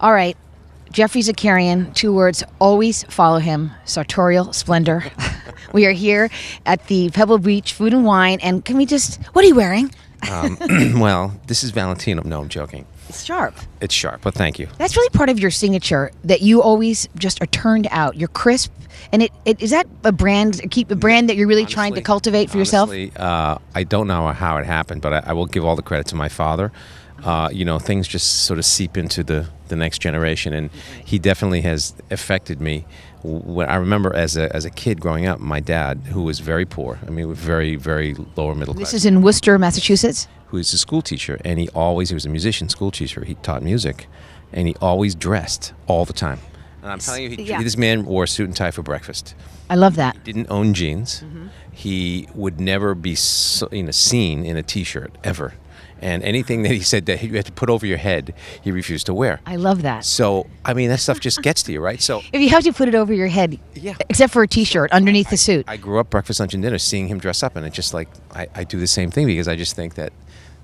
All right. Geoffrey Zakarian, 2 words, always follow him, sartorial splendor. We are here at the Pebble Beach Food and Wine, and can we just, what are you wearing? Well, this is Valentino. No, I'm joking. It's sharp. It's sharp, but thank you. That's really part of your signature, that you always just are turned out. You're crisp, and it is that a brand that you're really trying to cultivate for yourself? I don't know how it happened, but I will give all the credit to my father. Things just sort of seep into the next generation, and he definitely has affected me. When I remember as a kid growing up, my dad, who was very poor, very, very lower middle class. This is in Worcester, Massachusetts? Who is a school teacher, and he was a musician, school teacher. He taught music, and he always dressed all the time. And I'm telling you, this man wore a suit and tie for breakfast. I love that. He didn't own jeans. Mm-hmm. He would never be seen in a T-shirt, ever. And anything that he said that you had to put over your head, he refused to wear. I love that. So, that stuff just gets to you, right? So, if you have to put it over your head, except for a T-shirt underneath the suit. I grew up breakfast, lunch, and dinner seeing him dress up, and it's just like, I do the same thing because I just think that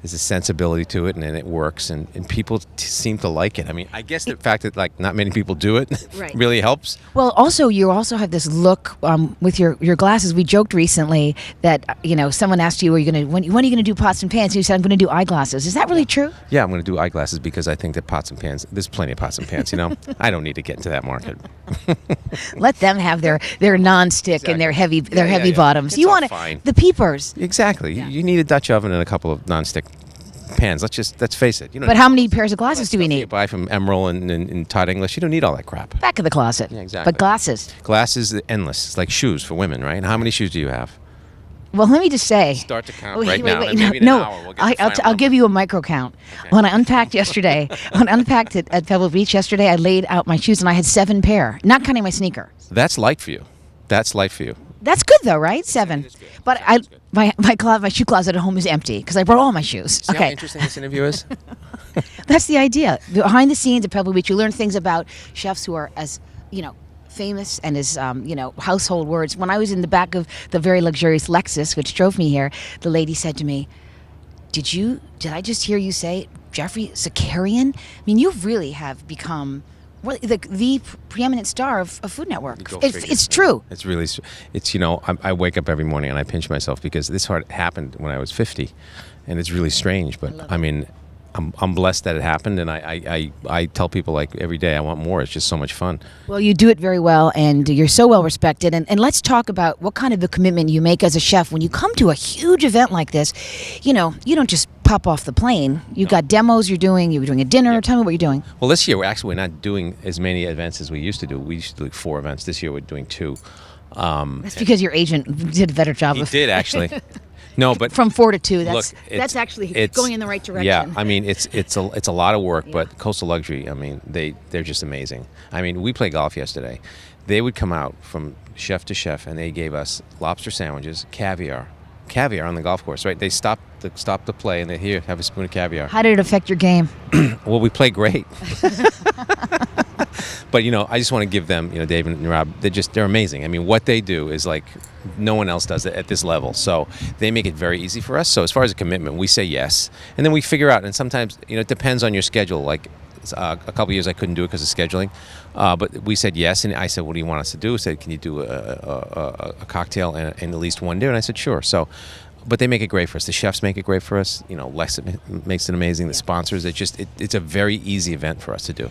there's a sensibility to it, and it works, and people seem to like it. I guess the fact that not many people do it really helps. Well, also you also have this look with your glasses. We joked recently that someone asked you, when are you going to do pots and pans? And you said, I'm going to do eyeglasses. Is that really true? Yeah, I'm going to do eyeglasses because I think that pots and pans. There's plenty of pots and pans. I don't need to get into that market. Let them have their non-stick and their heavy bottoms. It's you want the peepers. Exactly. Yeah. You need a Dutch oven and a couple of non-stick pans. Let's face it. But how many pairs of glasses do we need? You buy from Emerald and Todd English. You don't need all that crap. Back of the closet. Yeah, exactly. But glasses. Glasses are endless. It's like shoes for women, right? How many shoes do you have? Well, let me just say. Start to count now. I'll give you a micro count. Okay. When I unpacked it at Pebble Beach yesterday, I laid out my shoes and I had 7 pair, not counting my sneaker. That's light for you. That's good though, right? 7. But my shoe closet at home is empty because I brought all my shoes. See how interesting this interview is? That's the idea. Behind the scenes at Pebble Beach, you learn things about chefs who are as famous and as household words. When I was in the back of the very luxurious Lexus, which drove me here, the lady said to me, "Did I just hear you say Geoffrey Zakarian? You really have become." Well, the preeminent star of Food Network. It's true. It's really, I wake up every morning and I pinch myself because this happened when I was 50, and it's really strange. But I'm blessed that it happened, and I tell people every day I want more. It's just so much fun. Well, you do it very well, and you're so well respected. And let's talk about what kind of a commitment you make as a chef when you come to a huge event like this. You don't just pop off the plane. You've got demos you're doing. You're doing a dinner. Yep. Tell me what you're doing. Well, this year we're not doing as many events as we used to do. We used to do 4 events. This year we're doing 2. That's because your agent did a better job. He did actually. No, but from 4 to 2, that's going in the right direction. Yeah, it's a lot of work, but Coastal Luxury, they're just amazing. We played golf yesterday. They would come out from chef to chef, and they gave us lobster sandwiches, caviar on the golf course. Right? They stopped the play, and they here have a spoon of caviar. How did it affect your game? Well, we played great. But I just want to give them, David and Rob. They're amazing. What they do is no one else does it at this level. So they make it very easy for us. So as far as a commitment, we say yes, and then we figure out. And sometimes it depends on your schedule. A couple of years I couldn't do it because of scheduling, but we said yes. And I said, "What do you want us to do?" I said, "Can you do a cocktail and at least one dinner?" And I said, "Sure." So. But they make it great for us. The chefs make it great for us. Lex makes it amazing. The sponsors. It's a very easy event for us to do.